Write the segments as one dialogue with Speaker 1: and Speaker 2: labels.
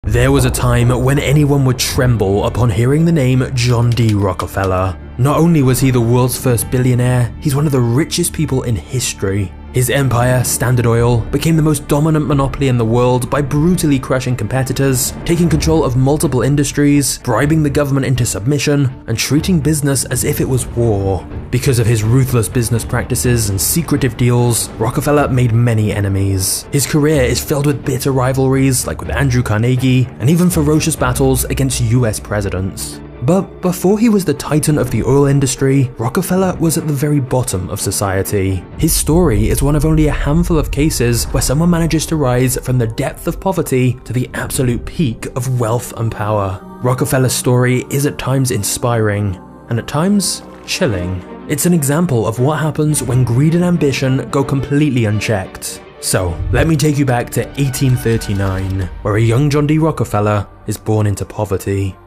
Speaker 1: There was a time when anyone would tremble upon hearing the name John D. Rockefeller. Not only was he the world's first billionaire, he's one of the richest people in history. His empire, Standard Oil, became the most dominant monopoly in the world by brutally crushing competitors, taking control of multiple industries, bribing the government into submission, and treating business as if it was war. Because of his ruthless business practices and secretive deals, Rockefeller made many enemies. His career is filled with bitter rivalries, like with Andrew Carnegie, and even ferocious battles against US presidents. But before he was the titan of the oil industry, Rockefeller was at the very bottom of society. His story is one of only a handful of cases where someone manages to rise from the depth of poverty to the absolute peak of wealth and power. Rockefeller's story is at times inspiring, and at times chilling. It's an example of what happens when greed and ambition go completely unchecked. So, let me take you back to 1839, where a young John D. Rockefeller is born into poverty.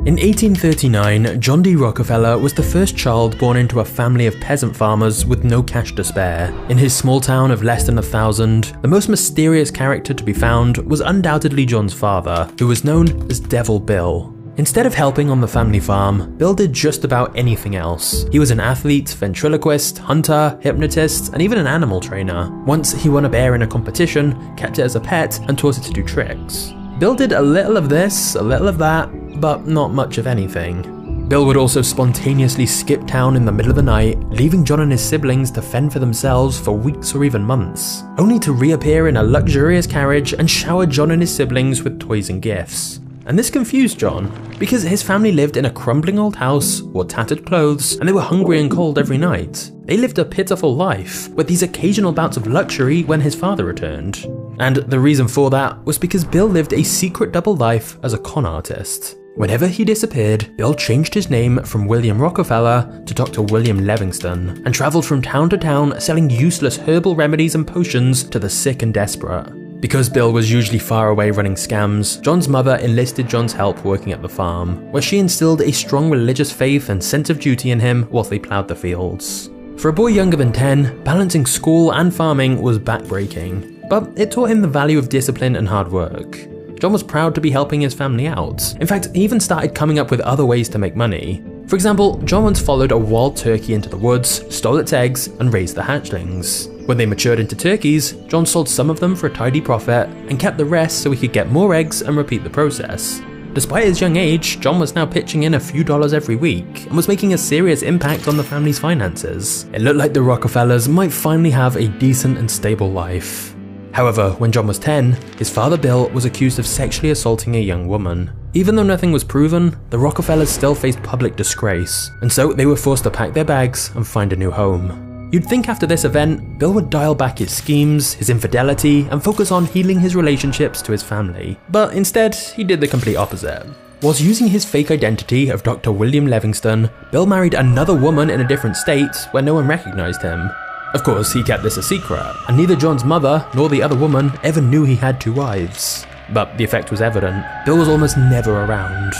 Speaker 1: In 1839, John D. Rockefeller was the first child born into a family of peasant farmers with no cash to spare. In his small town of less than 1,000, the most mysterious character to be found was undoubtedly John's father, who was known as Devil Bill. Instead of helping on the family farm, Bill did just about anything else. He was an athlete, ventriloquist, hunter, hypnotist, and even an animal trainer. Once he won a bear in a competition, kept it as a pet, and taught it to do tricks. Bill did a little of this, a little of that, but not much of anything. Bill would also spontaneously skip town in the middle of the night, leaving John and his siblings to fend for themselves for weeks or even months, only to reappear in a luxurious carriage and shower John and his siblings with toys and gifts. And this confused John, because his family lived in a crumbling old house, wore tattered clothes, and they were hungry and cold every night. They lived a pitiful life, with these occasional bouts of luxury when his father returned. And the reason for that was because Bill lived a secret double life as a con artist. Whenever he disappeared, Bill changed his name from William Rockefeller to Dr. William Livingston, and travelled from town to town selling useless herbal remedies and potions to the sick and desperate. Because Bill was usually far away running scams, John's mother enlisted John's help working at the farm, where she instilled a strong religious faith and sense of duty in him whilst they ploughed the fields. For a boy younger than 10, balancing school and farming was backbreaking, but it taught him the value of discipline and hard work. John was proud to be helping his family out. In fact, he even started coming up with other ways to make money. For example, John once followed a wild turkey into the woods, stole its eggs, and raised the hatchlings. When they matured into turkeys, John sold some of them for a tidy profit, and kept the rest so he could get more eggs and repeat the process. Despite his young age, John was now pitching in a few dollars every week, and was making a serious impact on the family's finances. It looked like the Rockefellers might finally have a decent and stable life. However, when John was 10, his father Bill was accused of sexually assaulting a young woman. Even though nothing was proven, the Rockefellers still faced public disgrace, and so they were forced to pack their bags and find a new home. You'd think after this event, Bill would dial back his schemes, his infidelity, and focus on healing his relationships to his family. But instead, he did the complete opposite. Whilst using his fake identity of Dr. William Livingston, Bill married another woman in a different state where no one recognized him. Of course, he kept this a secret, and neither John's mother nor the other woman ever knew he had two wives. But the effect was evident. Bill was almost never around.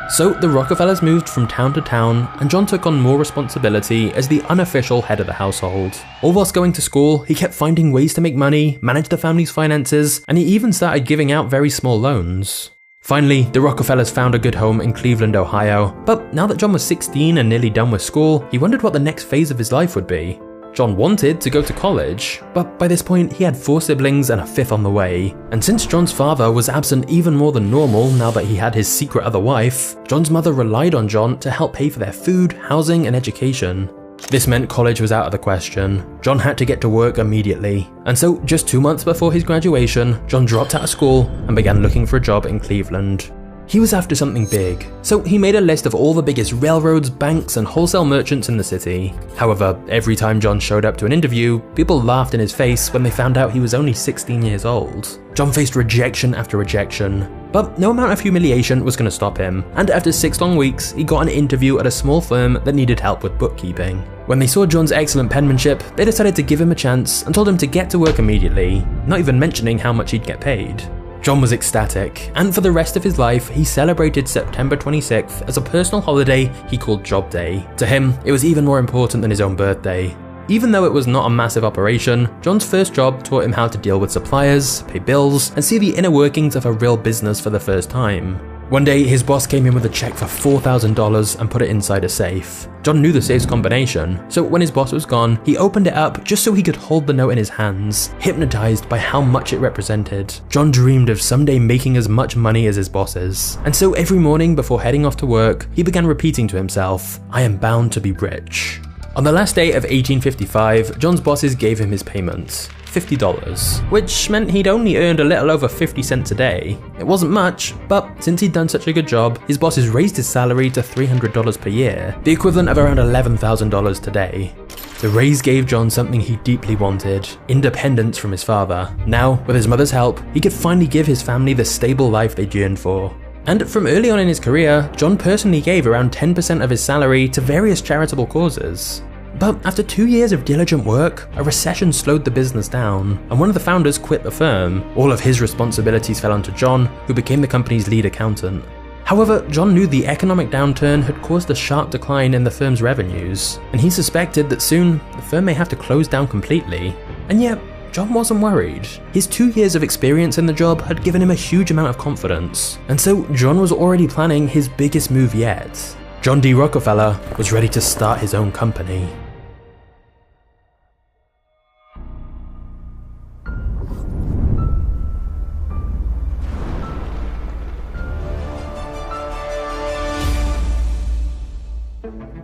Speaker 1: So the Rockefellers moved from town to town, and John took on more responsibility as the unofficial head of the household. All whilst going to school, he kept finding ways to make money, manage the family's finances, and he even started giving out very small loans. Finally, the Rockefellers found a good home in Cleveland, Ohio, but now that John was 16 and nearly done with school, he wondered what the next phase of his life would be. John wanted to go to college, but by this point he had 4 siblings and a 5th on the way. And since John's father was absent even more than normal now that he had his secret other wife, John's mother relied on John to help pay for their food, housing, and education. This meant college was out of the question. John had to get to work immediately. And so, just 2 months before his graduation, John dropped out of school and began looking for a job in Cleveland. He was after something big, so he made a list of all the biggest railroads, banks, and wholesale merchants in the city. However, every time John showed up to an interview, people laughed in his face when they found out he was only 16 years old. John faced rejection after rejection, but no amount of humiliation was going to stop him, and after 6 long weeks, he got an interview at a small firm that needed help with bookkeeping. When they saw John's excellent penmanship, they decided to give him a chance and told him to get to work immediately, not even mentioning how much he'd get paid. John was ecstatic, and for the rest of his life, he celebrated September 26th as a personal holiday he called Job Day. To him, it was even more important than his own birthday. Even though it was not a massive operation, John's first job taught him how to deal with suppliers, pay bills, and see the inner workings of a real business for the first time. One day, his boss came in with a check for $4,000 and put it inside a safe. John knew the safe's combination, so when his boss was gone, he opened it up just so he could hold the note in his hands, hypnotized by how much it represented. John dreamed of someday making as much money as his bosses, and so every morning before heading off to work, he began repeating to himself, "I am bound to be rich." On the last day of 1855, John's bosses gave him his payment. $50, which meant he'd only earned a little over 50 cents a day. It wasn't much, but since he'd done such a good job, his bosses raised his salary to $300 per year, the equivalent of around $11,000 today. The raise gave John something he deeply wanted, independence from his father. Now, with his mother's help, he could finally give his family the stable life they yearned for. And from early on in his career, John personally gave around 10% of his salary to various charitable causes. But after 2 years of diligent work, a recession slowed the business down, and one of the founders quit the firm. All of his responsibilities fell onto John, who became the company's lead accountant. However, John knew the economic downturn had caused a sharp decline in the firm's revenues, and he suspected that soon the firm may have to close down completely. And yet, John wasn't worried. His 2 years of experience in the job had given him a huge amount of confidence, and so John was already planning his biggest move yet. John D. Rockefeller was ready to start his own company.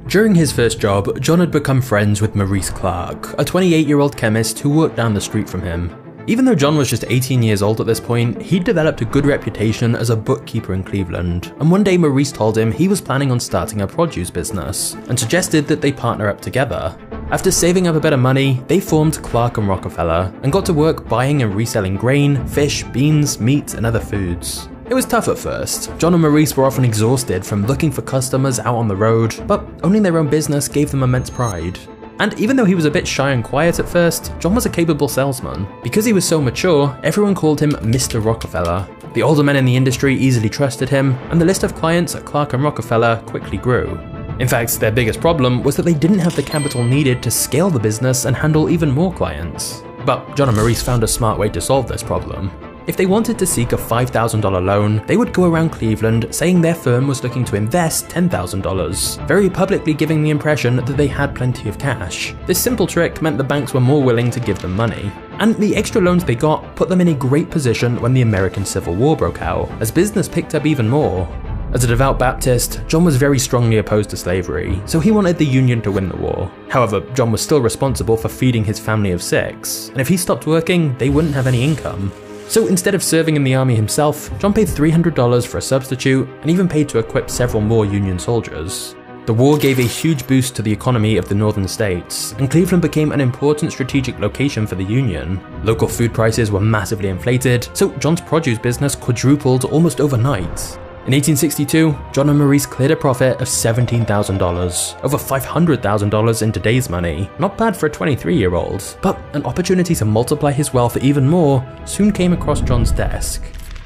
Speaker 1: During his first job, John had become friends with Maurice Clark, a 28-year-old chemist who worked down the street from him. Even though John was just 18 years old at this point, he'd developed a good reputation as a bookkeeper in Cleveland, and one day Maurice told him he was planning on starting a produce business, and suggested that they partner up together. After saving up a bit of money, they formed Clark and Rockefeller, and got to work buying and reselling grain, fish, beans, meat, and other foods. It was tough at first. John and Maurice were often exhausted from looking for customers out on the road, but owning their own business gave them immense pride. And even though he was a bit shy and quiet at first, John was a capable salesman. Because he was so mature, everyone called him Mr. Rockefeller. The older men in the industry easily trusted him, and the list of clients at Clark and Rockefeller quickly grew. In fact, their biggest problem was that they didn't have the capital needed to scale the business and handle even more clients. But John and Maurice found a smart way to solve this problem. If they wanted to seek a $5,000 loan, they would go around Cleveland saying their firm was looking to invest $10,000, very publicly giving the impression that they had plenty of cash. This simple trick meant the banks were more willing to give them money. And the extra loans they got put them in a great position when the American Civil War broke out, as business picked up even more. As a devout Baptist, John was very strongly opposed to slavery, so he wanted the Union to win the war. However, John was still responsible for feeding his family of 6, and if he stopped working, they wouldn't have any income. So instead of serving in the army himself, John paid $300 for a substitute and even paid to equip several more Union soldiers. The war gave a huge boost to the economy of the northern states, and Cleveland became an important strategic location for the Union. Local food prices were massively inflated, so John's produce business quadrupled almost overnight. In 1862, John and Maurice cleared a profit of $17,000, over $500,000 in today's money. Not bad for a 23-year-old, but an opportunity to multiply his wealth even more soon came across John's desk.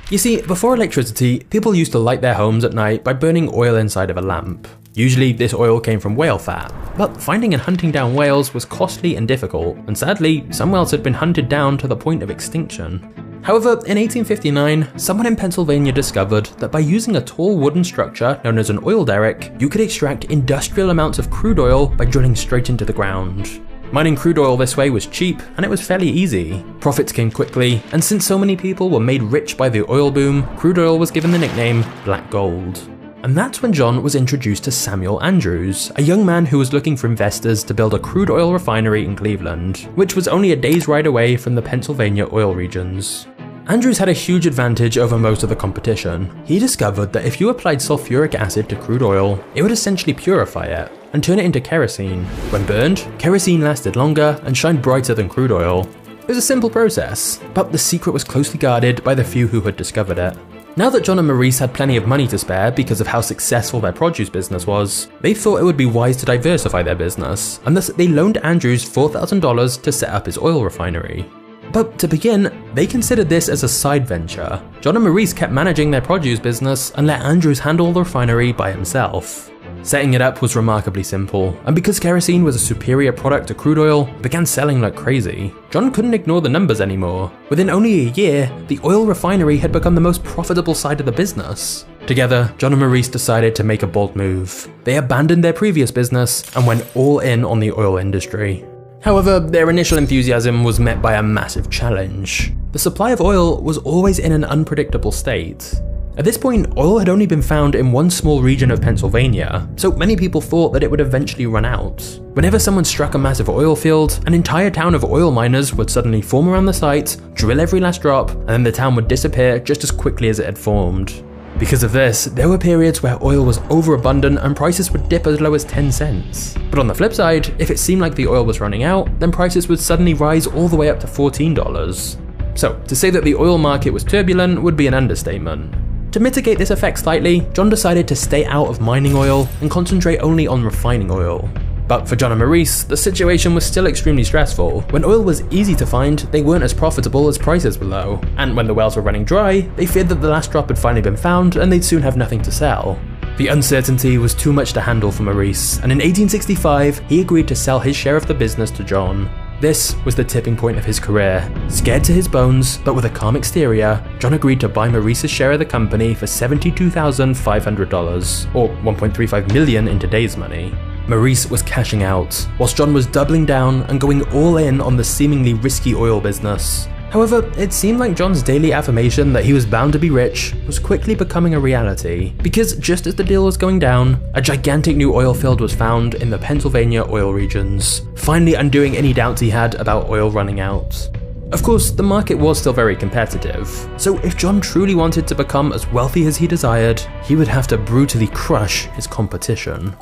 Speaker 1: You see, before electricity, people used to light their homes at night by burning oil inside of a lamp. Usually this oil came from whale fat, but finding and hunting down whales was costly and difficult, and sadly, some whales had been hunted down to the point of extinction. However, in 1859, someone in Pennsylvania discovered that by using a tall wooden structure known as an oil derrick, you could extract industrial amounts of crude oil by drilling straight into the ground. Mining crude oil this way was cheap, and it was fairly easy. Profits came quickly, and since so many people were made rich by the oil boom, crude oil was given the nickname Black Gold. And that's when John was introduced to Samuel Andrews, a young man who was looking for investors to build a crude oil refinery in Cleveland, which was only a day's ride away from the Pennsylvania oil regions. Andrews had a huge advantage over most of the competition. He discovered that if you applied sulfuric acid to crude oil, it would essentially purify it and turn it into kerosene. When burned, kerosene lasted longer and shined brighter than crude oil. It was a simple process, but the secret was closely guarded by the few who had discovered it. Now that John and Maurice had plenty of money to spare because of how successful their produce business was, they thought it would be wise to diversify their business, and thus they loaned Andrews $4,000 to set up his oil refinery. But to begin, they considered this as a side venture. John and Maurice kept managing their produce business and let Andrews handle the refinery by himself. Setting it up was remarkably simple, and because kerosene was a superior product to crude oil, it began selling like crazy. John couldn't ignore the numbers anymore. Within only a year, the oil refinery had become the most profitable side of the business. Together, John and Maurice decided to make a bold move. They abandoned their previous business and went all in on the oil industry. However, their initial enthusiasm was met by a massive challenge. The supply of oil was always in an unpredictable state. At this point, oil had only been found in one small region of Pennsylvania, so many people thought that it would eventually run out. Whenever someone struck a massive oil field, an entire town of oil miners would suddenly form around the site, drill every last drop, and then the town would disappear just as quickly as it had formed. Because of this, there were periods where oil was overabundant and prices would dip as low as 10 cents. But on the flip side, if it seemed like the oil was running out, then prices would suddenly rise all the way up to $14. So, to say that the oil market was turbulent would be an understatement. To mitigate this effect slightly, John decided to stay out of mining oil and concentrate only on refining oil. But for John and Maurice, the situation was still extremely stressful. When oil was easy to find, they weren't as profitable as prices were low. And when the wells were running dry, they feared that the last drop had finally been found and they'd soon have nothing to sell. The uncertainty was too much to handle for Maurice, and in 1865, he agreed to sell his share of the business to John. This was the tipping point of his career. Scared to his bones, but with a calm exterior, John agreed to buy Maurice's share of the company for $72,500, or $1.35 million in today's money. Maurice was cashing out, whilst John was doubling down and going all in on the seemingly risky oil business. However, it seemed like John's daily affirmation that he was bound to be rich was quickly becoming a reality, because just as the deal was going down, a gigantic new oil field was found in the Pennsylvania oil regions, finally undoing any doubts he had about oil running out. Of course, the market was still very competitive, so if John truly wanted to become as wealthy as he desired, he would have to brutally crush his competition.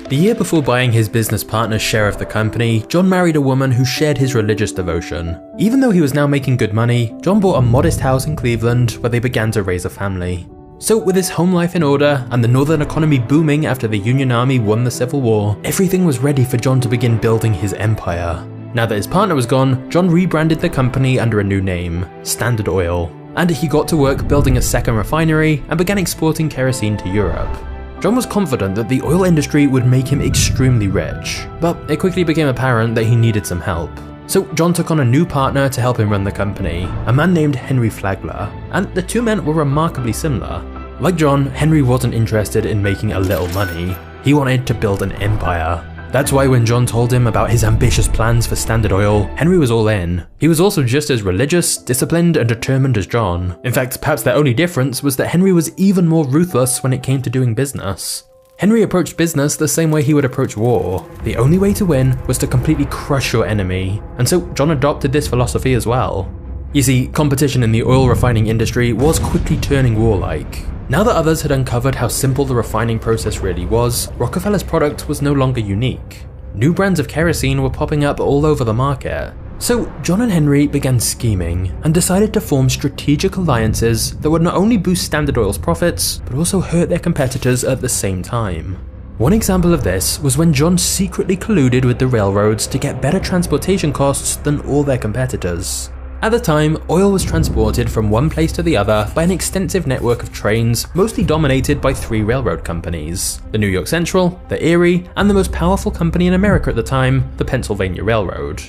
Speaker 1: The year before buying his business partner's share of the company, John married a woman who shared his religious devotion. Even though he was now making good money, John bought a modest house in Cleveland where they began to raise a family. So with his home life in order and the northern economy booming after the Union Army won the Civil War, everything was ready for John to begin building his empire. Now that his partner was gone, John rebranded the company under a new name, Standard Oil, and he got to work building a second refinery and began exporting kerosene to Europe. John was confident that the oil industry would make him extremely rich, but it quickly became apparent that he needed some help. So John took on a new partner to help him run the company, a man named Henry Flagler, and the two men were remarkably similar. Like John, Henry wasn't interested in making a little money. He wanted to build an empire. That's why when John told him about his ambitious plans for Standard Oil, Henry was all in. He was also just as religious, disciplined, and determined as John. In fact, perhaps their only difference was that Henry was even more ruthless when it came to doing business. Henry approached business the same way he would approach war. The only way to win was to completely crush your enemy, and so John adopted this philosophy as well. You see, competition in the oil refining industry was quickly turning warlike. Now that others had uncovered how simple the refining process really was, Rockefeller's product was no longer unique. New brands of kerosene were popping up all over the market. So John and Henry began scheming and decided to form strategic alliances that would not only boost Standard Oil's profits, but also hurt their competitors at the same time. One example of this was when John secretly colluded with the railroads to get better transportation costs than all their competitors. At the time, oil was transported from one place to the other by an extensive network of trains, mostly dominated by three railroad companies: the New York Central, the Erie, and the most powerful company in America at the time, the Pennsylvania Railroad.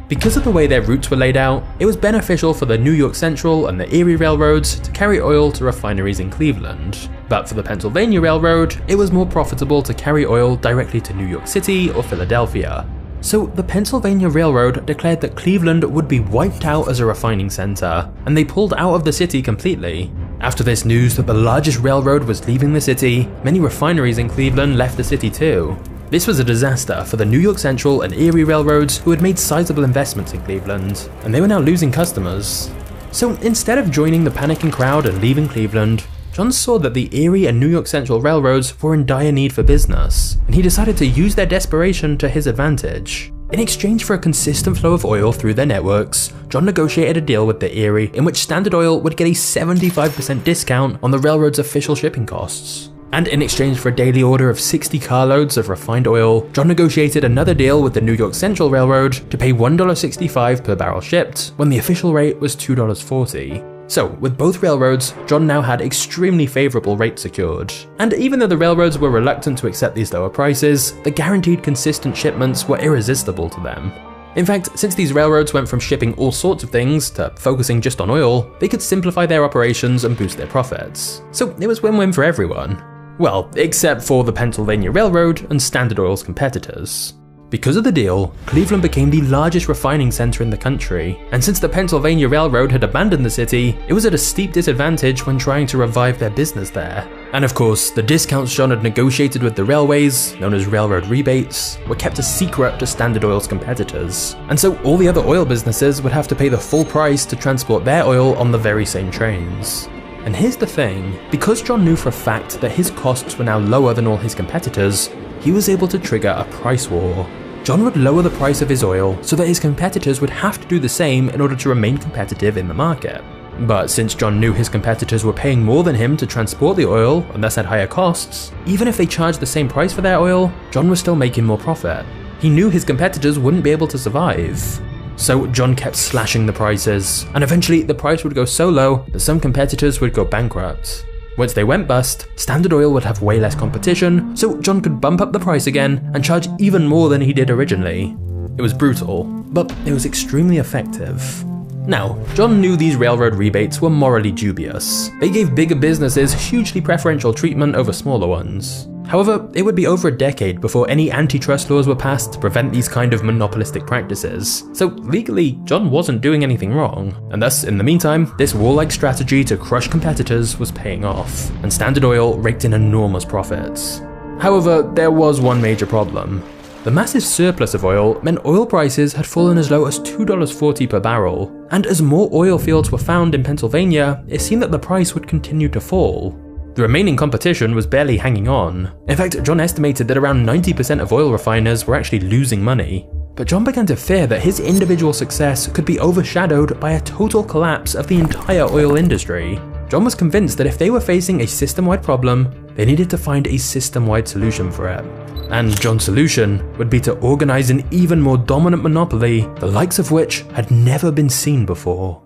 Speaker 1: Because of the way their routes were laid out, it was beneficial for the New York Central and the Erie railroads to carry oil to refineries in Cleveland. But for the Pennsylvania Railroad, it was more profitable to carry oil directly to New York City or Philadelphia. So the Pennsylvania Railroad declared that Cleveland would be wiped out as a refining center, and they pulled out of the city completely. After this news that the largest railroad was leaving the city, many refineries in Cleveland left the city too. This was a disaster for the New York Central and Erie railroads, who had made sizable investments in Cleveland, and they were now losing customers. So instead of joining the panicking crowd and leaving Cleveland, John saw that the Erie and New York Central railroads were in dire need for business, and he decided to use their desperation to his advantage. In exchange for a consistent flow of oil through their networks, John negotiated a deal with the Erie in which Standard Oil would get a 75% discount on the railroad's official shipping costs. And in exchange for a daily order of 60 carloads of refined oil, John negotiated another deal with the New York Central Railroad to pay $1.65 per barrel shipped, when the official rate was $2.40. So, with both railroads, John now had extremely favourable rates secured. And even though the railroads were reluctant to accept these lower prices, the guaranteed consistent shipments were irresistible to them. In fact, since these railroads went from shipping all sorts of things to focusing just on oil, they could simplify their operations and boost their profits. So it was win-win for everyone. Well, except for the Pennsylvania Railroad and Standard Oil's competitors. Because of the deal, Cleveland became the largest refining center in the country, and since the Pennsylvania Railroad had abandoned the city, it was at a steep disadvantage when trying to revive their business there. And of course, the discounts John had negotiated with the railways, known as railroad rebates, were kept a secret to Standard Oil's competitors, and so all the other oil businesses would have to pay the full price to transport their oil on the very same trains. And here's the thing, because John knew for a fact that his costs were now lower than all his competitors, he was able to trigger a price war. John would lower the price of his oil so that his competitors would have to do the same in order to remain competitive in the market. But since John knew his competitors were paying more than him to transport the oil and thus had higher costs, even if they charged the same price for their oil, John was still making more profit. He knew his competitors wouldn't be able to survive. So John kept slashing the prices, and eventually the price would go so low that some competitors would go bankrupt. Once they went bust, Standard Oil would have way less competition, so John could bump up the price again and charge even more than he did originally. It was brutal, but it was extremely effective. Now, John knew these railroad rebates were morally dubious. They gave bigger businesses hugely preferential treatment over smaller ones. However, it would be over a decade before any antitrust laws were passed to prevent these kind of monopolistic practices, so legally, John wasn't doing anything wrong, and thus, in the meantime, this warlike strategy to crush competitors was paying off, and Standard Oil raked in enormous profits. However, there was one major problem. The massive surplus of oil meant oil prices had fallen as low as $2.40 per barrel, and as more oil fields were found in Pennsylvania, it seemed that the price would continue to fall. The remaining competition was barely hanging on. In fact, John estimated that around 90% of oil refiners were actually losing money. But John began to fear that his individual success could be overshadowed by a total collapse of the entire oil industry. John was convinced that if they were facing a system-wide problem, they needed to find a system-wide solution for it. And John's solution would be to organize an even more dominant monopoly, the likes of which had never been seen before.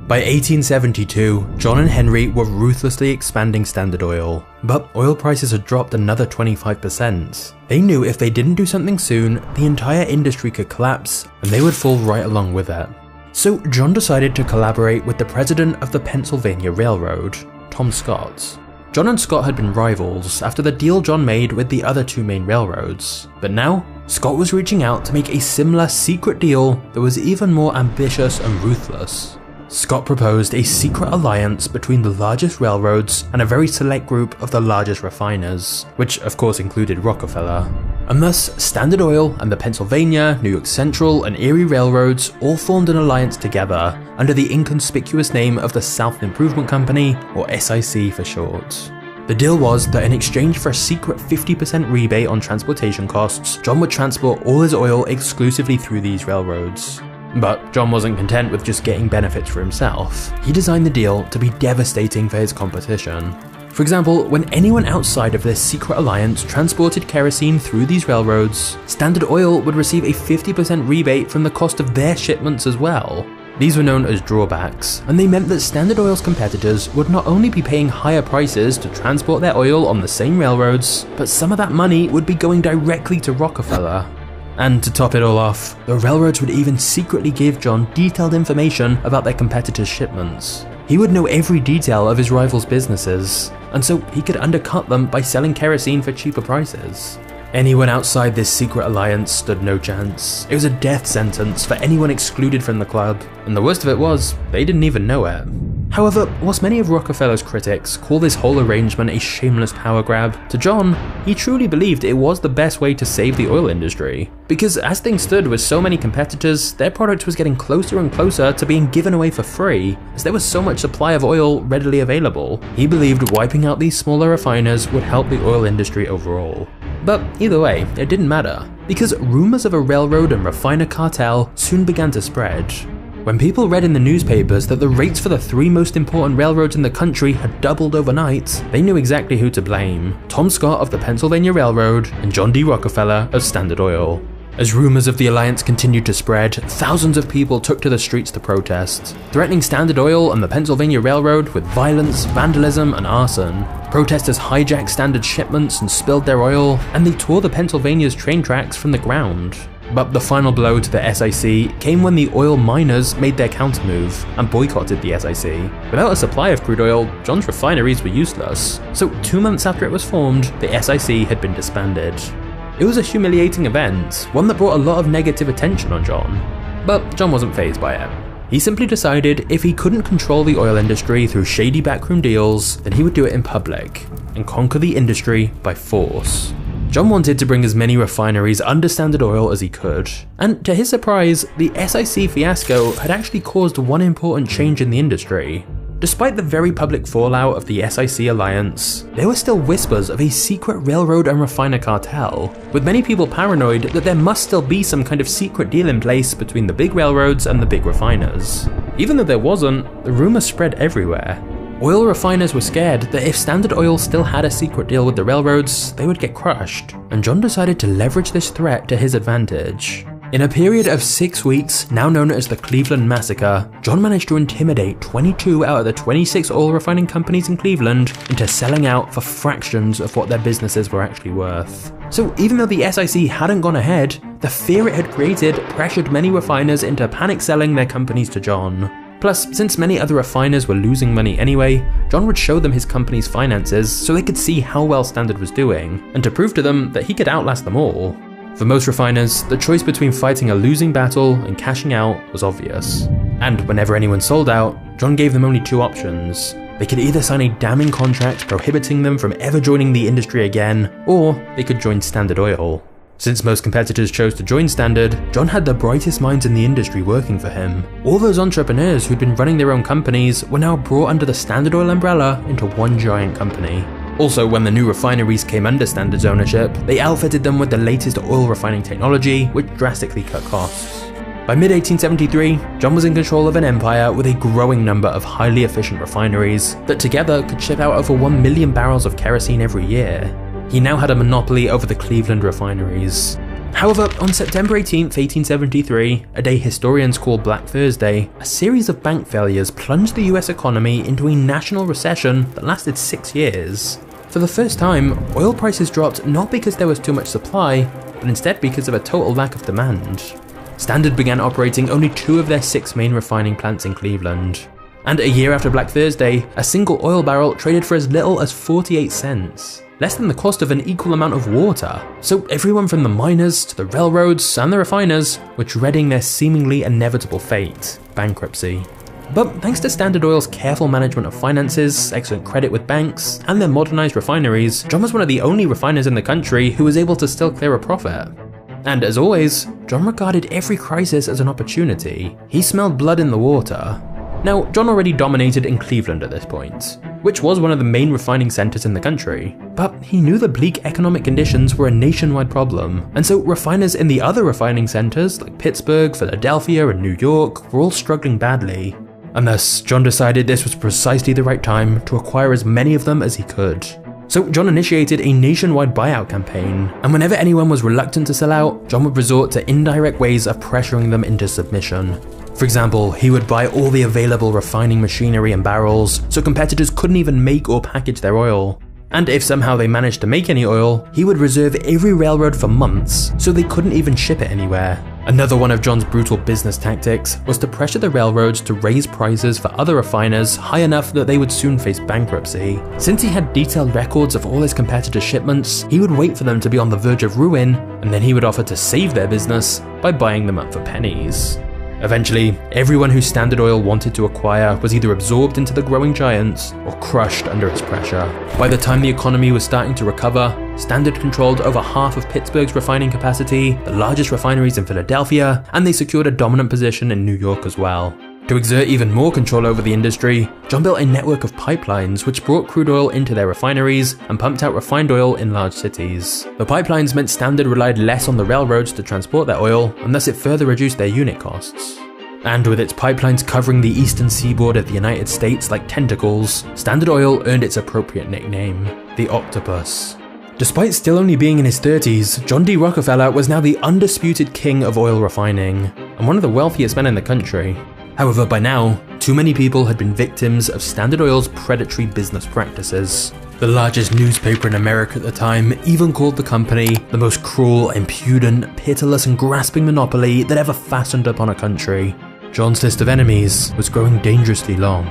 Speaker 1: By 1872, John and Henry were ruthlessly expanding Standard Oil, but oil prices had dropped another 25%. They knew if they didn't do something soon, the entire industry could collapse and they would fall right along with it. So John decided to collaborate with the president of the Pennsylvania Railroad, Tom Scott. John and Scott had been rivals after the deal John made with the other two main railroads, but now Scott was reaching out to make a similar secret deal that was even more ambitious and ruthless. Scott proposed a secret alliance between the largest railroads and a very select group of the largest refiners, which of course included Rockefeller. And thus, Standard Oil and the Pennsylvania, New York Central, and Erie railroads all formed an alliance together under the inconspicuous name of the South Improvement Company, or SIC for short. The deal was that in exchange for a secret 50% rebate on transportation costs, John would transport all his oil exclusively through these railroads. But John wasn't content with just getting benefits for himself. He designed the deal to be devastating for his competition. For example, when anyone outside of this secret alliance transported kerosene through these railroads, Standard Oil would receive a 50% rebate from the cost of their shipments as well. These were known as drawbacks, and they meant that Standard Oil's competitors would not only be paying higher prices to transport their oil on the same railroads, but some of that money would be going directly to Rockefeller. And to top it all off, the railroads would even secretly give John detailed information about their competitors' shipments. He would know every detail of his rivals' businesses, and so he could undercut them by selling kerosene for cheaper prices. Anyone outside this secret alliance stood no chance. It was a death sentence for anyone excluded from the club, and the worst of it was, they didn't even know it. However, whilst many of Rockefeller's critics call this whole arrangement a shameless power grab, to John, he truly believed it was the best way to save the oil industry. Because as things stood with so many competitors, their product was getting closer and closer to being given away for free, as there was so much supply of oil readily available. He believed wiping out these smaller refiners would help the oil industry overall. But either way, it didn't matter, because rumors of a railroad and refiner cartel soon began to spread. When people read in the newspapers that the rates for the 3 most important railroads in the country had doubled overnight, they knew exactly who to blame: Tom Scott of the Pennsylvania Railroad and John D. Rockefeller of Standard Oil. As rumors of the alliance continued to spread, thousands of people took to the streets to protest, threatening Standard Oil and the Pennsylvania Railroad with violence, vandalism, and arson. Protesters hijacked Standard shipments and spilled their oil, and they tore the Pennsylvania's train tracks from the ground. But the final blow to the SIC came when the oil miners made their countermove and boycotted the SIC. Without a supply of crude oil, John's refineries were useless, so 2 months after it was formed, the SIC had been disbanded. It was a humiliating event, one that brought a lot of negative attention on John. But John wasn't fazed by it. He simply decided if he couldn't control the oil industry through shady backroom deals, then he would do it in public, and conquer the industry by force. John wanted to bring as many refineries under Standard Oil as he could, and to his surprise, the SIC fiasco had actually caused one important change in the industry. Despite the very public fallout of the SIC alliance, there were still whispers of a secret railroad and refiner cartel, with many people paranoid that there must still be some kind of secret deal in place between the big railroads and the big refiners. Even though there wasn't, the rumors spread everywhere. Oil refiners were scared that if Standard Oil still had a secret deal with the railroads, they would get crushed, and John decided to leverage this threat to his advantage. In a period of 6 weeks, now known as the Cleveland Massacre, John managed to intimidate 22 out of the 26 oil refining companies in Cleveland into selling out for fractions of what their businesses were actually worth. So even though the SIC hadn't gone ahead, the fear it had created pressured many refiners into panic selling their companies to John. Plus, since many other refiners were losing money anyway, John would show them his company's finances so they could see how well Standard was doing, and to prove to them that he could outlast them all. For most refiners, the choice between fighting a losing battle and cashing out was obvious. And whenever anyone sold out, John gave them only 2 options. They could either sign a damning contract prohibiting them from ever joining the industry again, or they could join Standard Oil. Since most competitors chose to join Standard, John had the brightest minds in the industry working for him. All those entrepreneurs who'd been running their own companies were now brought under the Standard Oil umbrella into one giant company. Also, when the new refineries came under Standard's ownership, they outfitted them with the latest oil refining technology, which drastically cut costs. By mid-1873, John was in control of an empire with a growing number of highly efficient refineries that together could ship out over 1 million barrels of kerosene every year. He now had a monopoly over the Cleveland refineries. However, on September 18, 1873, a day historians call Black Thursday, a series of bank failures plunged the US economy into a national recession that lasted 6 years. For the first time, oil prices dropped not because there was too much supply, but instead because of a total lack of demand. Standard began operating only 2 of their 6 main refining plants in Cleveland. And a year after Black Thursday, a single oil barrel traded for as little as 48 cents. Less than the cost of an equal amount of water. So everyone from the miners to the railroads and the refiners were dreading their seemingly inevitable fate, bankruptcy. But thanks to Standard Oil's careful management of finances, excellent credit with banks, and their modernized refineries, John was one of the only refiners in the country who was able to still clear a profit. And as always, John regarded every crisis as an opportunity. He smelled blood in the water. Now, John already dominated in Cleveland at this point, which was one of the main refining centers in the country, but he knew the bleak economic conditions were a nationwide problem, and so refiners in the other refining centers like Pittsburgh, Philadelphia, and New York were all struggling badly. And thus, John decided this was precisely the right time to acquire as many of them as he could. So John initiated a nationwide buyout campaign, and whenever anyone was reluctant to sell out, John would resort to indirect ways of pressuring them into submission. For example, he would buy all the available refining machinery and barrels, so competitors couldn't even make or package their oil. And if somehow they managed to make any oil, he would reserve every railroad for months, so they couldn't even ship it anywhere. Another one of John's brutal business tactics was to pressure the railroads to raise prices for other refiners high enough that they would soon face bankruptcy. Since he had detailed records of all his competitors' shipments, he would wait for them to be on the verge of ruin, and then he would offer to save their business by buying them up for pennies. Eventually, everyone who Standard Oil wanted to acquire was either absorbed into the growing giants or crushed under its pressure. By the time the economy was starting to recover, Standard controlled over half of Pittsburgh's refining capacity, the largest refineries in Philadelphia, and they secured a dominant position in New York as well. To exert even more control over the industry, John built a network of pipelines which brought crude oil into their refineries and pumped out refined oil in large cities. The pipelines meant Standard relied less on the railroads to transport their oil, and thus it further reduced their unit costs. And with its pipelines covering the eastern seaboard of the United States like tentacles, Standard Oil earned its appropriate nickname, the Octopus. Despite still only being in his 30s, John D. Rockefeller was now the undisputed king of oil refining, and one of the wealthiest men in the country. However, by now, too many people had been victims of Standard Oil's predatory business practices. The largest newspaper in America at the time even called the company the most cruel, impudent, pitiless and grasping monopoly that ever fastened upon a country. John's list of enemies was growing dangerously long.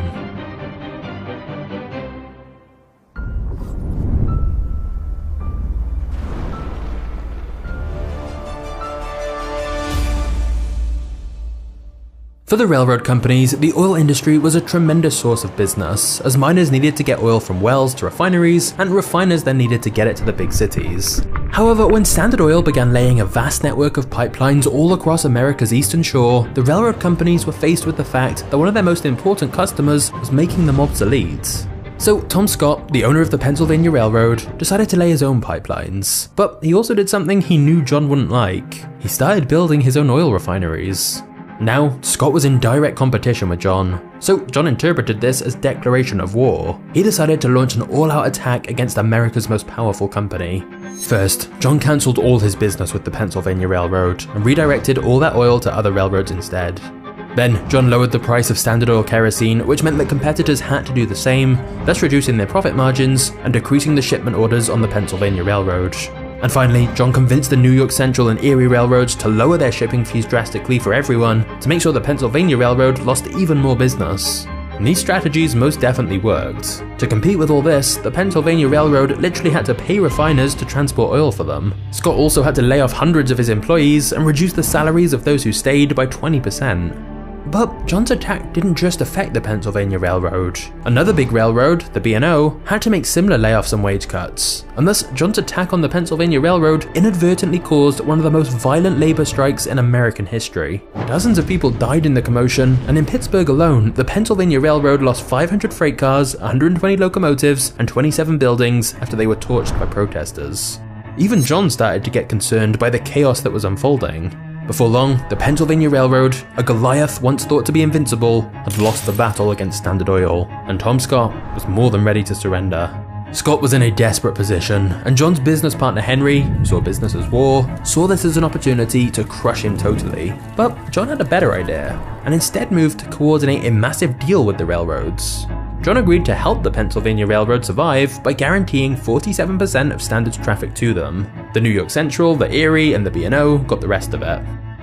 Speaker 1: For the railroad companies, the oil industry was a tremendous source of business, as miners needed to get oil from wells to refineries, and refiners then needed to get it to the big cities. However, when Standard Oil began laying a vast network of pipelines all across America's eastern shore, the railroad companies were faced with the fact that one of their most important customers was making them obsolete. So Tom Scott, the owner of the Pennsylvania Railroad, decided to lay his own pipelines. But he also did something he knew John wouldn't like. He started building his own oil refineries. Now, Scott was in direct competition with John, so John interpreted this as declaration of war. He decided to launch an all-out attack against America's most powerful company. First, John cancelled all his business with the Pennsylvania Railroad and redirected all that oil to other railroads instead. Then, John lowered the price of Standard Oil kerosene, which meant that competitors had to do the same, thus reducing their profit margins and decreasing the shipment orders on the Pennsylvania Railroad. And finally, John convinced the New York Central and Erie railroads to lower their shipping fees drastically for everyone to make sure the Pennsylvania Railroad lost even more business. And these strategies most definitely worked. To compete with all this, the Pennsylvania Railroad literally had to pay refiners to transport oil for them. Scott also had to lay off hundreds of his employees and reduce the salaries of those who stayed by 20%. But John's attack didn't just affect the Pennsylvania Railroad. Another big railroad, the B&O, had to make similar layoffs and wage cuts, and thus John's attack on the Pennsylvania Railroad inadvertently caused one of the most violent labor strikes in American history. Dozens of people died in the commotion, and in Pittsburgh alone, the Pennsylvania Railroad lost 500 freight cars, 120 locomotives, and 27 buildings after they were torched by protesters. Even John started to get concerned by the chaos that was unfolding. Before long, the Pennsylvania Railroad, a Goliath once thought to be invincible, had lost the battle against Standard Oil, and Tom Scott was more than ready to surrender. Scott was in a desperate position, and John's business partner Henry, who saw business as war, saw this as an opportunity to crush him totally. But John had a better idea, and instead moved to coordinate a massive deal with the railroads. John agreed to help the Pennsylvania Railroad survive by guaranteeing 47% of Standard's traffic to them. The New York Central, the Erie, and the B&O got the rest of it.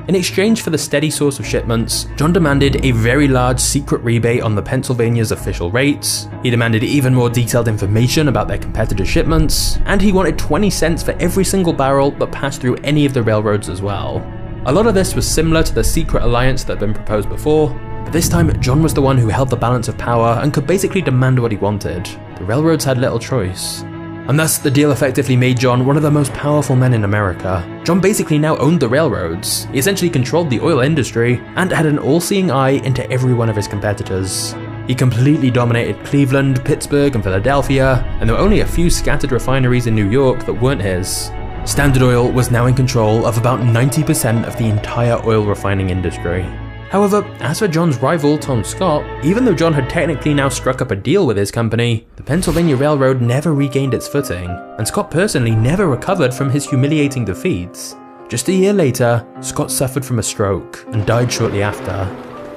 Speaker 1: In exchange for the steady source of shipments, John demanded a very large secret rebate on the Pennsylvania's official rates, he demanded even more detailed information about their competitors' shipments, and he wanted 20 cents for every single barrel that passed through any of the railroads as well. A lot of this was similar to the secret alliance that had been proposed before, but this time John was the one who held the balance of power and could basically demand what he wanted. The railroads had little choice. And thus, the deal effectively made John one of the most powerful men in America. John basically now owned the railroads, he essentially controlled the oil industry, and had an all-seeing eye into every one of his competitors. He completely dominated Cleveland, Pittsburgh, and Philadelphia, and there were only a few scattered refineries in New York that weren't his. Standard Oil was now in control of about 90% of the entire oil refining industry. However, as for John's rival, Tom Scott, even though John had technically now struck up a deal with his company, the Pennsylvania Railroad never regained its footing, and Scott personally never recovered from his humiliating defeats. Just a year later, Scott suffered from a stroke and died shortly after.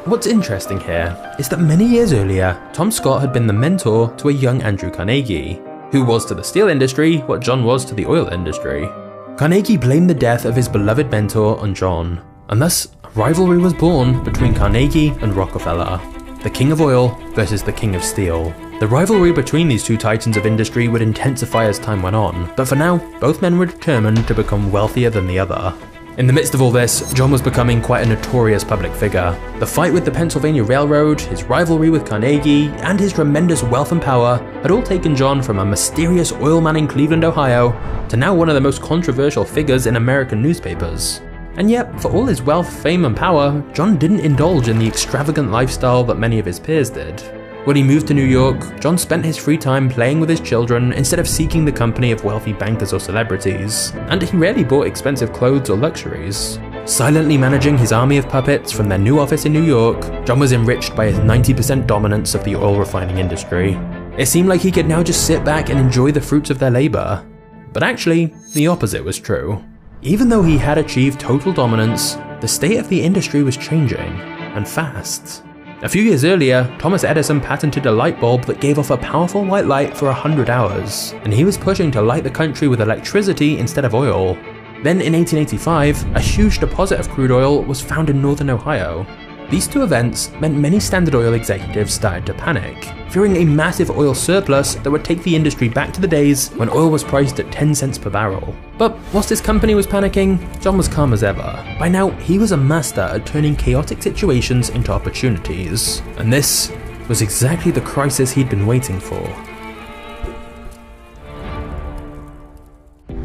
Speaker 1: What's interesting here is that many years earlier, Tom Scott had been the mentor to a young Andrew Carnegie, who was to the steel industry what John was to the oil industry. Carnegie blamed the death of his beloved mentor on John, and thus a rivalry was born between Carnegie and Rockefeller, the king of oil versus the king of steel. The rivalry between these two titans of industry would intensify as time went on, but for now, both men were determined to become wealthier than the other. In the midst of all this, John was becoming quite a notorious public figure. The fight with the Pennsylvania Railroad, his rivalry with Carnegie, and his tremendous wealth and power had all taken John from a mysterious oil man in Cleveland, Ohio, to now one of the most controversial figures in American newspapers. And yet, for all his wealth, fame, and power, John didn't indulge in the extravagant lifestyle that many of his peers did. When he moved to New York, John spent his free time playing with his children instead of seeking the company of wealthy bankers or celebrities, and he rarely bought expensive clothes or luxuries. Silently managing his army of puppets from their new office in New York, John was enriched by his 90% dominance of the oil refining industry. It seemed like he could now just sit back and enjoy the fruits of their labor. But actually, the opposite was true. Even though he had achieved total dominance, the state of the industry was changing, and fast. A few years earlier, Thomas Edison patented a light bulb that gave off a powerful white light for 100 hours, and he was pushing to light the country with electricity instead of oil. Then in 1885, a huge deposit of crude oil was found in northern Ohio. These two events meant many Standard Oil executives started to panic, fearing a massive oil surplus that would take the industry back to the days when oil was priced at 10 cents per barrel. But whilst his company was panicking, John was calm as ever. By now, he was a master at turning chaotic situations into opportunities, and this was exactly the crisis he'd been waiting for.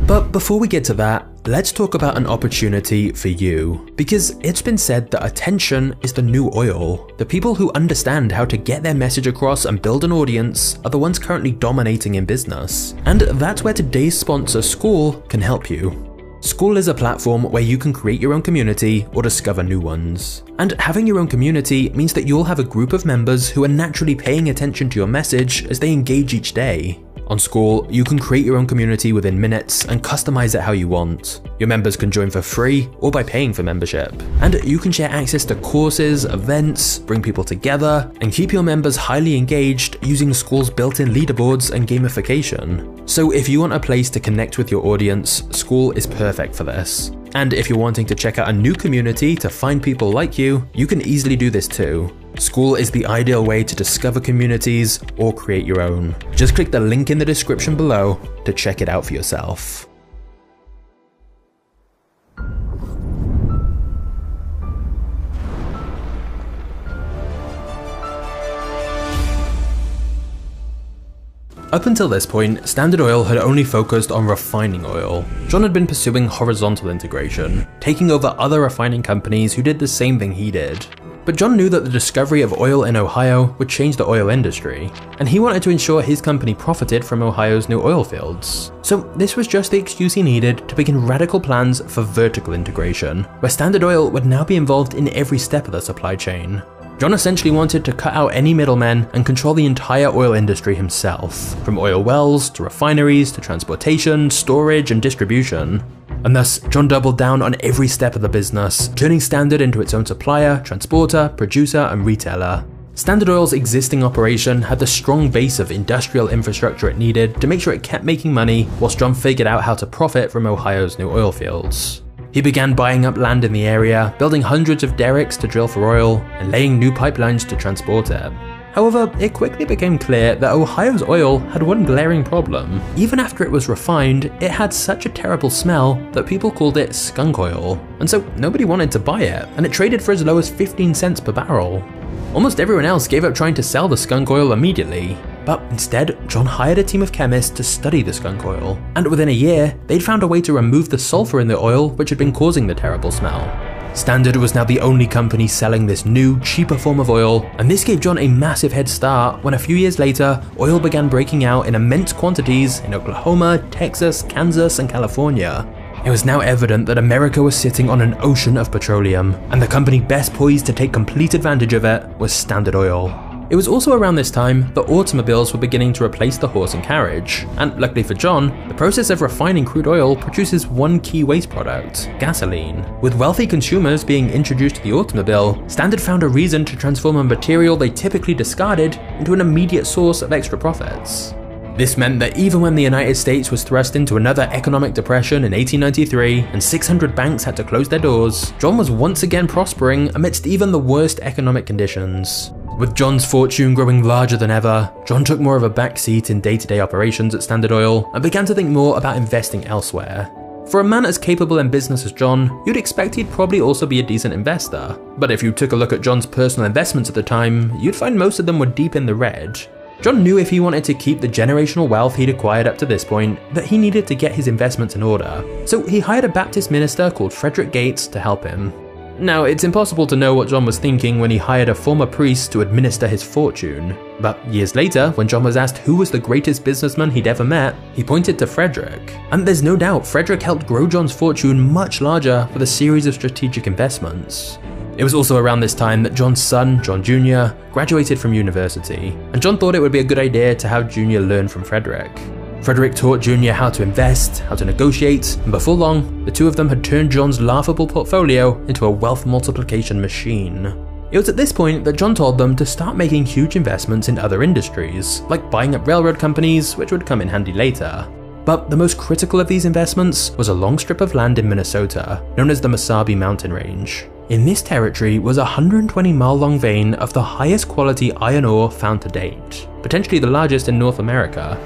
Speaker 1: But before we get to that, let's talk about an opportunity for you. Because it's been said that attention is the new oil. The people who understand how to get their message across and build an audience are the ones currently dominating in business. And that's where today's sponsor, School, can help you. School is a platform where you can create your own community or discover new ones. And having your own community means that you'll have a group of members who are naturally paying attention to your message as they engage each day. On School, you can create your own community within minutes and customize it how you want. Your members can join for free or by paying for membership. And you can share access to courses, events, bring people together, and keep your members highly engaged using School's built-in leaderboards and gamification. So if you want a place to connect with your audience, School is perfect for this. And if you're wanting to check out a new community to find people like you can easily do this too. School is the ideal way to discover communities or create your own. Just click the link in the description below to check it out for yourself. Up until this point, Standard Oil had only focused on refining oil. John had been pursuing horizontal integration, taking over other refining companies who did the same thing he did. But John knew that the discovery of oil in Ohio would change the oil industry, and he wanted to ensure his company profited from Ohio's new oil fields. So this was just the excuse he needed to begin radical plans for vertical integration, where Standard Oil would now be involved in every step of the supply chain. John essentially wanted to cut out any middlemen and control the entire oil industry himself, from oil wells to refineries to transportation, storage, and distribution. And thus, John doubled down on every step of the business, turning Standard into its own supplier, transporter, producer, and retailer. Standard Oil's existing operation had the strong base of industrial infrastructure it needed to make sure it kept making money, whilst John figured out how to profit from Ohio's new oil fields. He began buying up land in the area, building hundreds of derricks to drill for oil, and laying new pipelines to transport it. However, it quickly became clear that Ohio's oil had one glaring problem. Even after it was refined, it had such a terrible smell that people called it skunk oil, and so nobody wanted to buy it, and it traded for as low as 15 cents per barrel. Almost everyone else gave up trying to sell the skunk oil immediately, but instead, John hired a team of chemists to study the skunk oil, and within a year, they'd found a way to remove the sulfur in the oil which had been causing the terrible smell. Standard was now the only company selling this new, cheaper form of oil, and this gave John a massive head start when a few years later, oil began breaking out in immense quantities in Oklahoma, Texas, Kansas, and California. It was now evident that America was sitting on an ocean of petroleum, and the company best poised to take complete advantage of it was Standard Oil. It was also around this time that automobiles were beginning to replace the horse and carriage, and luckily for John, the process of refining crude oil produces one key waste product, gasoline. With wealthy consumers being introduced to the automobile, Standard found a reason to transform a material they typically discarded into an immediate source of extra profits. This meant that even when the United States was thrust into another economic depression in 1893 and 600 banks had to close their doors, John was once again prospering amidst even the worst economic conditions. With John's fortune growing larger than ever, John took more of a backseat in day-to-day operations at Standard Oil and began to think more about investing elsewhere. For a man as capable in business as John, you'd expect he'd probably also be a decent investor. But if you took a look at John's personal investments at the time, you'd find most of them were deep in the red. John knew if he wanted to keep the generational wealth he'd acquired up to this point, that he needed to get his investments in order. So he hired a Baptist minister called Frederick Gates to help him. Now, it's impossible to know what John was thinking when he hired a former priest to administer his fortune. But years later, when John was asked who was the greatest businessman he'd ever met, he pointed to Frederick. And there's no doubt Frederick helped grow John's fortune much larger with a series of strategic investments. It was also around this time that John's son, John Jr., graduated from university, and John thought it would be a good idea to have Jr. learn from Frederick. Frederick taught Jr. how to invest, how to negotiate, and before long, the two of them had turned John's laughable portfolio into a wealth multiplication machine. It was at this point that John told them to start making huge investments in other industries, like buying up railroad companies, which would come in handy later. But the most critical of these investments was a long strip of land in Minnesota, known as the Mesabi Mountain Range. In this territory was a 120-mile-long vein of the highest quality iron ore found to date, potentially the largest in North America.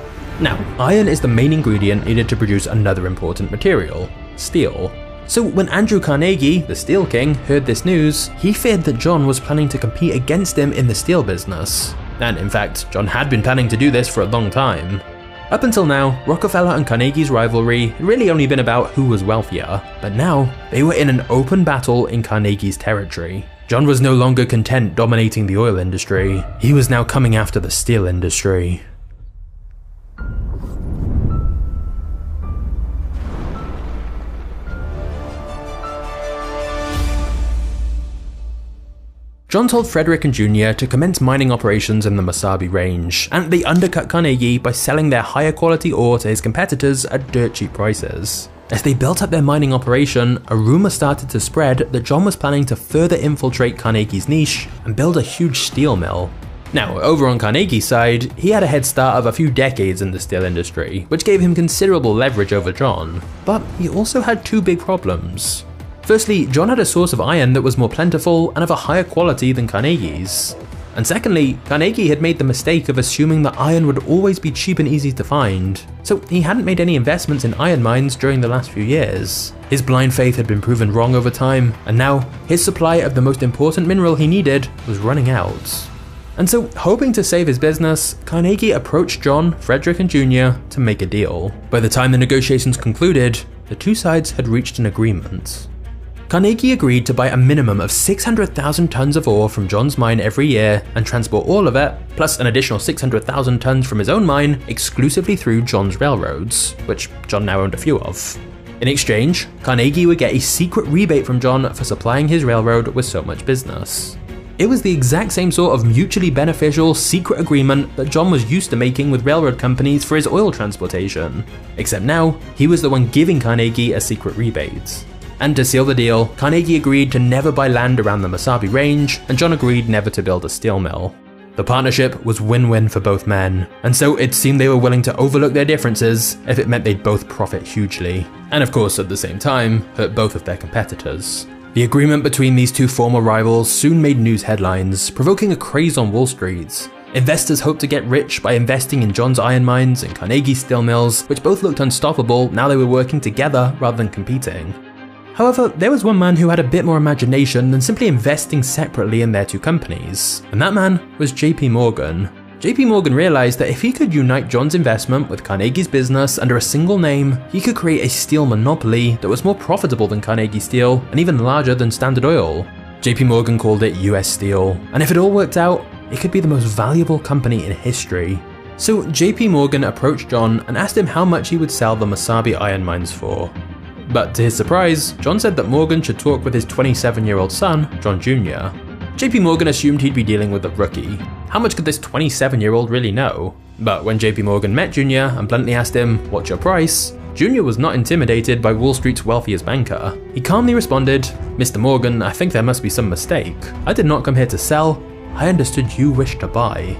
Speaker 1: Now, iron is the main ingredient needed to produce another important material, steel. So when Andrew Carnegie, the Steel King, heard this news, he feared that John was planning to compete against him in the steel business. And in fact, John had been planning to do this for a long time. Up until now, Rockefeller and Carnegie's rivalry had really only been about who was wealthier, but now they were in an open battle in Carnegie's territory. John was no longer content dominating the oil industry, he was now coming after the steel industry. John told Frederick and Jr. to commence mining operations in the Mesabi Range, and they undercut Carnegie by selling their higher quality ore to his competitors at dirt cheap prices. As they built up their mining operation, a rumor started to spread that John was planning to further infiltrate Carnegie's niche and build a huge steel mill. Now, over on Carnegie's side, he had a head start of a few decades in the steel industry, which gave him considerable leverage over John. But he also had two big problems. Firstly, John had a source of iron that was more plentiful and of a higher quality than Carnegie's. And secondly, Carnegie had made the mistake of assuming that iron would always be cheap and easy to find, so he hadn't made any investments in iron mines during the last few years. His blind faith had been proven wrong over time, and now his supply of the most important mineral he needed was running out. And so, hoping to save his business, Carnegie approached John, Frederick and Jr. to make a deal. By the time the negotiations concluded, the two sides had reached an agreement. Carnegie agreed to buy a minimum of 600,000 tons of ore from John's mine every year and transport all of it, plus an additional 600,000 tons from his own mine, exclusively through John's railroads, which John now owned a few of. In exchange, Carnegie would get a secret rebate from John for supplying his railroad with so much business. It was the exact same sort of mutually beneficial secret agreement that John was used to making with railroad companies for his oil transportation, except now he was the one giving Carnegie a secret rebate. And to seal the deal, Carnegie agreed to never buy land around the Mesabi Range, and John agreed never to build a steel mill. The partnership was win-win for both men, and so it seemed they were willing to overlook their differences if it meant they'd both profit hugely, and of course at the same time, hurt both of their competitors. The agreement between these two former rivals soon made news headlines, provoking a craze on Wall Street. Investors hoped to get rich by investing in John's iron mines and Carnegie's steel mills, which both looked unstoppable now they were working together rather than competing. However, there was one man who had a bit more imagination than simply investing separately in their two companies, and that man was JP Morgan. JP Morgan realized that if he could unite John's investment with Carnegie's business under a single name, he could create a steel monopoly that was more profitable than Carnegie Steel and even larger than Standard Oil. JP Morgan called it US Steel, and if it all worked out, it could be the most valuable company in history. So JP Morgan approached John and asked him how much he would sell the Mesabi iron mines for. But to his surprise, John said that Morgan should talk with his 27-year-old son, John Jr. JP Morgan assumed he'd be dealing with a rookie. How much could this 27-year-old really know? But when JP Morgan met Jr. and bluntly asked him, "What's your price?" Jr. was not intimidated by Wall Street's wealthiest banker. He calmly responded, "Mr. Morgan, I think there must be some mistake. I did not come here to sell, I understood you wished to buy."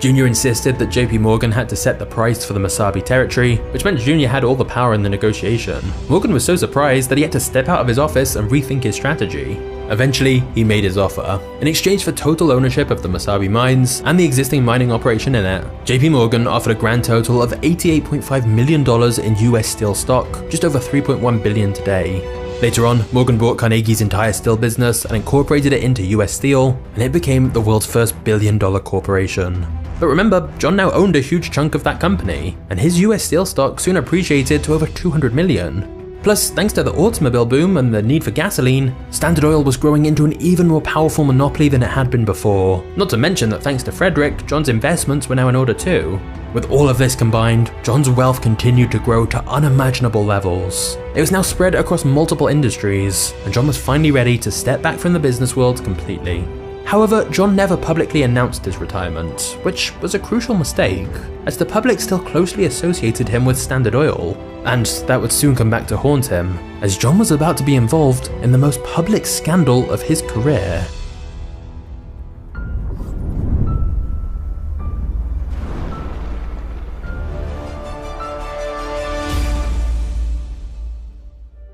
Speaker 1: Jr. insisted that JP Morgan had to set the price for the Mesabi territory, which meant Jr. had all the power in the negotiation. Morgan was so surprised that he had to step out of his office and rethink his strategy. Eventually, he made his offer. In exchange for total ownership of the Mesabi mines and the existing mining operation in it, JP Morgan offered a grand total of $88.5 million in US Steel stock, just over $3.1 billion today. Later on, Morgan bought Carnegie's entire steel business and incorporated it into US Steel, and it became the world's first billion-dollar corporation. But remember, John now owned a huge chunk of that company, and his US Steel stock soon appreciated to over $200 million. Plus, thanks to the automobile boom and the need for gasoline, Standard Oil was growing into an even more powerful monopoly than it had been before. Not to mention that thanks to Frederick, John's investments were now in order too. With all of this combined, John's wealth continued to grow to unimaginable levels. It was now spread across multiple industries, and John was finally ready to step back from the business world completely. However, John never publicly announced his retirement, which was a crucial mistake, as the public still closely associated him with Standard Oil, and that would soon come back to haunt him, as John was about to be involved in the most public scandal of his career.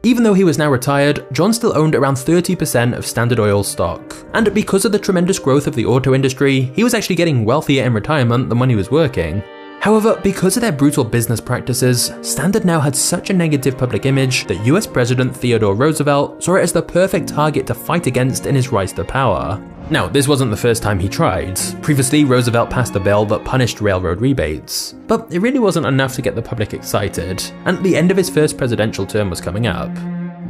Speaker 1: Even though he was now retired, John still owned around 30% of Standard Oil's stock. And because of the tremendous growth of the auto industry, he was actually getting wealthier in retirement than when he was working. However, because of their brutal business practices, Standard now had such a negative public image that US President Theodore Roosevelt saw it as the perfect target to fight against in his rise to power. Now, this wasn't the first time he tried. Previously, Roosevelt passed a bill that punished railroad rebates. But it really wasn't enough to get the public excited, and the end of his first presidential term was coming up.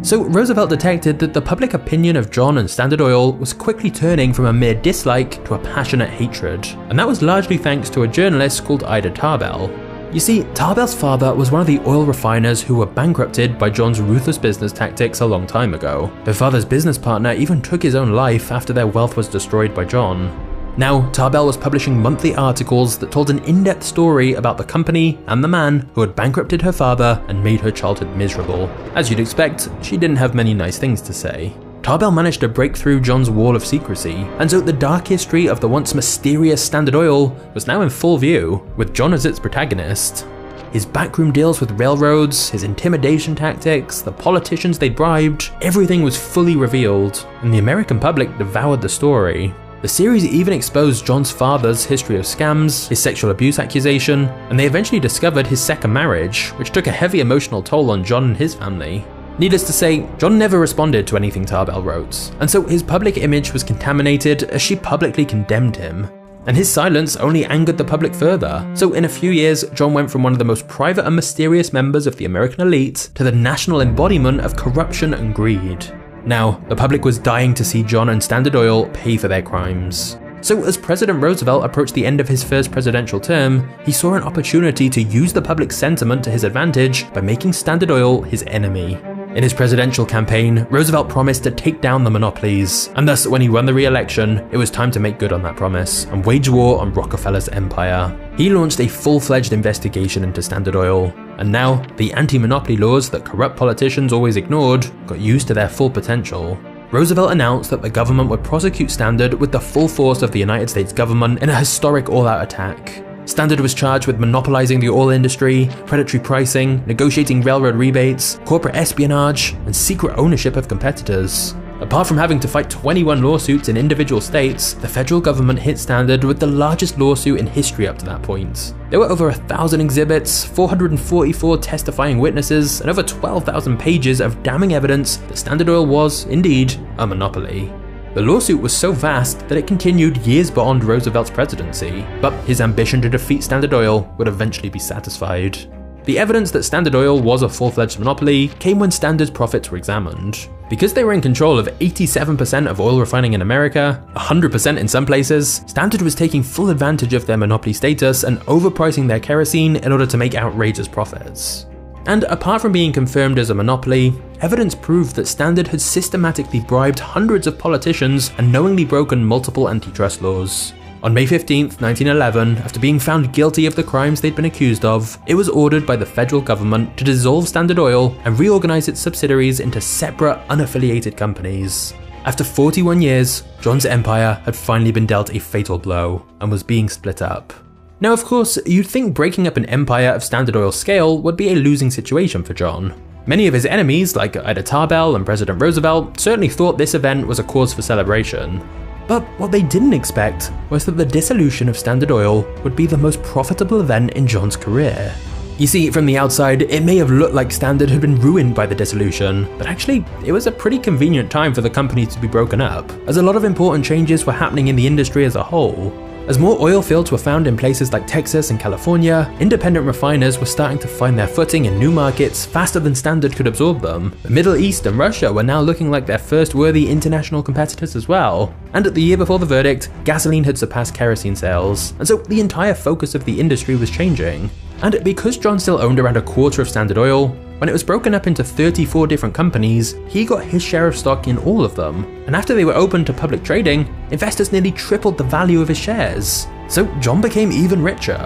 Speaker 1: So Roosevelt detected that the public opinion of John and Standard Oil was quickly turning from a mere dislike to a passionate hatred, and that was largely thanks to a journalist called Ida Tarbell. You see, Tarbell's father was one of the oil refiners who were bankrupted by John's ruthless business tactics a long time ago. Her father's business partner even took his own life after their wealth was destroyed by John. Now, Tarbell was publishing monthly articles that told an in-depth story about the company and the man who had bankrupted her father and made her childhood miserable. As you'd expect, she didn't have many nice things to say. Tarbell managed to break through John's wall of secrecy, and so the dark history of the once mysterious Standard Oil was now in full view, with John as its protagonist. His backroom deals with railroads, his intimidation tactics, the politicians they bribed, everything was fully revealed, and the American public devoured the story. The series even exposed John's father's history of scams, his sexual abuse accusation, and they eventually discovered his second marriage, which took a heavy emotional toll on John and his family. Needless to say, John never responded to anything Tarbell wrote, and so his public image was contaminated as she publicly condemned him. And his silence only angered the public further, so in a few years, John went from one of the most private and mysterious members of the American elite to the national embodiment of corruption and greed. Now, the public was dying to see John and Standard Oil pay for their crimes. So as President Roosevelt approached the end of his first presidential term, he saw an opportunity to use the public sentiment to his advantage by making Standard Oil his enemy. In his presidential campaign, Roosevelt promised to take down the monopolies, and thus when he won the re-election, it was time to make good on that promise and wage war on Rockefeller's empire. He launched a full-fledged investigation into Standard Oil, and now the anti-monopoly laws that corrupt politicians always ignored got used to their full potential. Roosevelt announced that the government would prosecute Standard with the full force of the United States government in a historic all-out attack. Standard was charged with monopolizing the oil industry, predatory pricing, negotiating railroad rebates, corporate espionage, and secret ownership of competitors. Apart from having to fight 21 lawsuits in individual states, the federal government hit Standard with the largest lawsuit in history up to that point. There were over 1,000 exhibits, 444 testifying witnesses, and over 12,000 pages of damning evidence that Standard Oil was, indeed, a monopoly. The lawsuit was so vast that it continued years beyond Roosevelt's presidency, but his ambition to defeat Standard Oil would eventually be satisfied. The evidence that Standard Oil was a full-fledged monopoly came when Standard's profits were examined. Because they were in control of 87% of oil refining in America, 100% in some places, Standard was taking full advantage of their monopoly status and overpricing their kerosene in order to make outrageous profits. And apart from being confirmed as a monopoly, evidence proved that Standard had systematically bribed hundreds of politicians and knowingly broken multiple antitrust laws. On May 15, 1911, after being found guilty of the crimes they'd been accused of, it was ordered by the federal government to dissolve Standard Oil and reorganize its subsidiaries into separate, unaffiliated companies. After 41 years, John's empire had finally been dealt a fatal blow and was being split up. Now, of course, you'd think breaking up an empire of Standard Oil's scale would be a losing situation for John. Many of his enemies, like Ida Tarbell and President Roosevelt, certainly thought this event was a cause for celebration. But what they didn't expect was that the dissolution of Standard Oil would be the most profitable event in John's career. You see, from the outside, it may have looked like Standard had been ruined by the dissolution, but actually, it was a pretty convenient time for the company to be broken up, as a lot of important changes were happening in the industry as a whole. As more oil fields were found in places like Texas and California, independent refiners were starting to find their footing in new markets faster than Standard could absorb them. The Middle East and Russia were now looking like their first worthy international competitors as well. And the year before the verdict, gasoline had surpassed kerosene sales, and so the entire focus of the industry was changing. And because John still owned around a quarter of Standard Oil, when it was broken up into 34 different companies, he got his share of stock in all of them. And after they were open to public trading, investors nearly tripled the value of his shares. So John became even richer.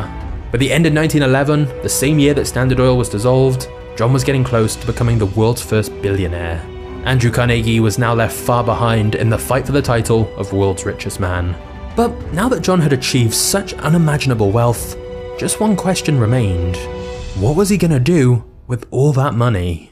Speaker 1: By the end of 1911, the same year that Standard Oil was dissolved, John was getting close to becoming the world's first billionaire. Andrew Carnegie was now left far behind in the fight for the title of world's richest man. But now that John had achieved such unimaginable wealth, just one question remained. What was he gonna do with all that money?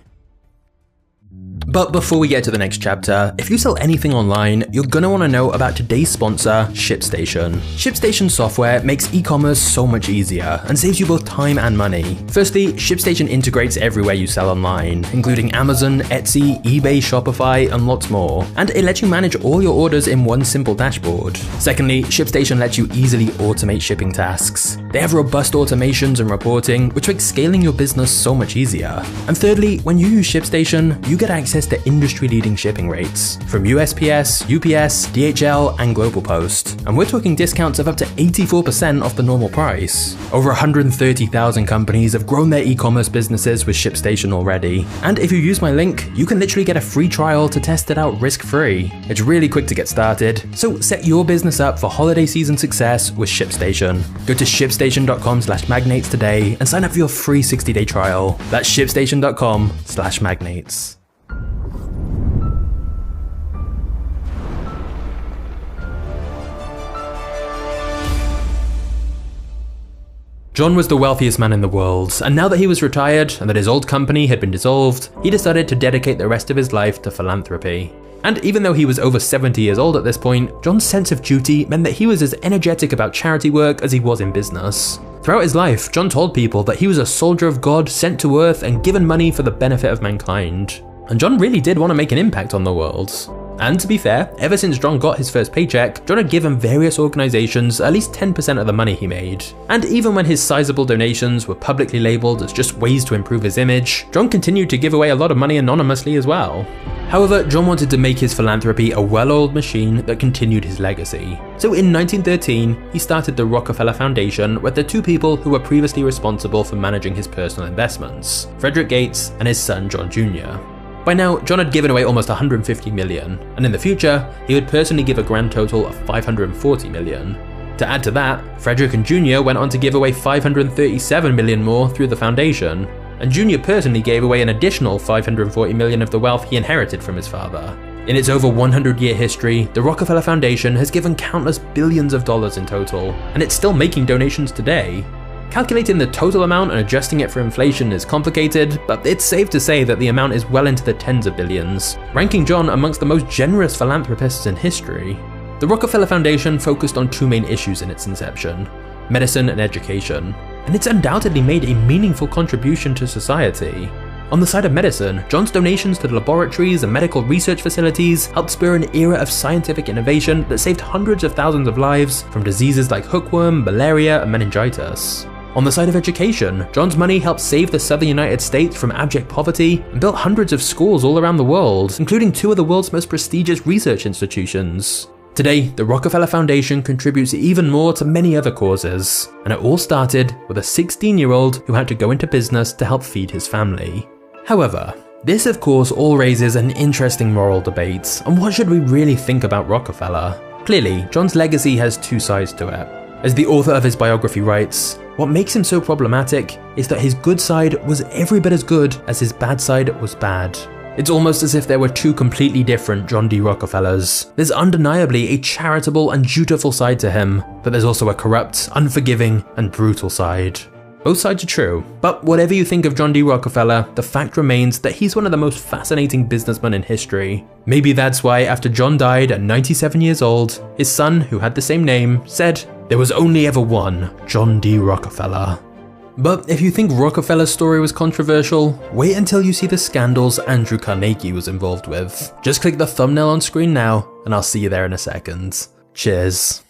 Speaker 1: But before we get to the next chapter, if you sell anything online, you're gonna want to know about today's sponsor, ShipStation. ShipStation software makes e-commerce so much easier and saves you both time and money. Firstly, ShipStation integrates everywhere you sell online, including Amazon, Etsy, eBay, Shopify, and lots more. And it lets you manage all your orders in one simple dashboard. Secondly, ShipStation lets you easily automate shipping tasks. They have robust automations and reporting, which makes scaling your business so much easier. And thirdly, when you use ShipStation, you get access to industry-leading shipping rates from USPS, UPS, DHL, and Global Post. And we're talking discounts of up to 84% off the normal price. Over 130,000 companies have grown their e-commerce businesses with ShipStation already. And if you use my link, you can literally get a free trial to test it out risk-free. It's really quick to get started, so set your business up for holiday season success with ShipStation. Go to shipstation.com/magnates today and sign up for your free 60-day trial. That's shipstation.com/magnates. John was the wealthiest man in the world, and now that he was retired and that his old company had been dissolved, he decided to dedicate the rest of his life to philanthropy. And even though he was over 70 years old at this point, John's sense of duty meant that he was as energetic about charity work as he was in business. Throughout his life, John told people that he was a soldier of God sent to earth and given money for the benefit of mankind. And John really did want to make an impact on the world. And to be fair, ever since John got his first paycheck, John had given various organizations at least 10% of the money he made. And even when his sizable donations were publicly labeled as just ways to improve his image, John continued to give away a lot of money anonymously as well. However, John wanted to make his philanthropy a well-oiled machine that continued his legacy. So in 1913, he started the Rockefeller Foundation with the two people who were previously responsible for managing his personal investments, Frederick Gates and his son John Jr. By now, John had given away almost $150 million, and in the future, he would personally give a grand total of $540 million. To add to that, Frederick and Jr. went on to give away $537 million more through the foundation, and Jr. personally gave away an additional $540 million of the wealth he inherited from his father. In its over 100-year history, the Rockefeller Foundation has given countless billions of dollars in total, and it's still making donations today. Calculating the total amount and adjusting it for inflation is complicated, but it's safe to say that the amount is well into the tens of billions, ranking John amongst the most generous philanthropists in history. The Rockefeller Foundation focused on two main issues in its inception: medicine and education, and it's undoubtedly made a meaningful contribution to society. On the side of medicine, John's donations to the laboratories and medical research facilities helped spur an era of scientific innovation that saved hundreds of thousands of lives from diseases like hookworm, malaria, and meningitis. On the side of education, John's money helped save the southern United States from abject poverty and built hundreds of schools all around the world, including two of the world's most prestigious research institutions. Today, the Rockefeller Foundation contributes even more to many other causes, and it all started with a 16-year-old who had to go into business to help feed his family. However, this of course all raises an interesting moral debate on what should we really think about Rockefeller. Clearly, John's legacy has two sides to it. As the author of his biography writes, what makes him so problematic is that his good side was every bit as good as his bad side was bad. It's almost as if there were two completely different John D. Rockefellers. There's undeniably a charitable and dutiful side to him, but there's also a corrupt, unforgiving, and brutal side. Both sides are true, but whatever you think of John D. Rockefeller, the fact remains that he's one of the most fascinating businessmen in history. Maybe that's why after John died at 97 years old, his son, who had the same name, said, "There was only ever one John D. Rockefeller." But if you think Rockefeller's story was controversial, wait until you see the scandals Andrew Carnegie was involved with. Just click the thumbnail on screen now, and I'll see you there in a second. Cheers.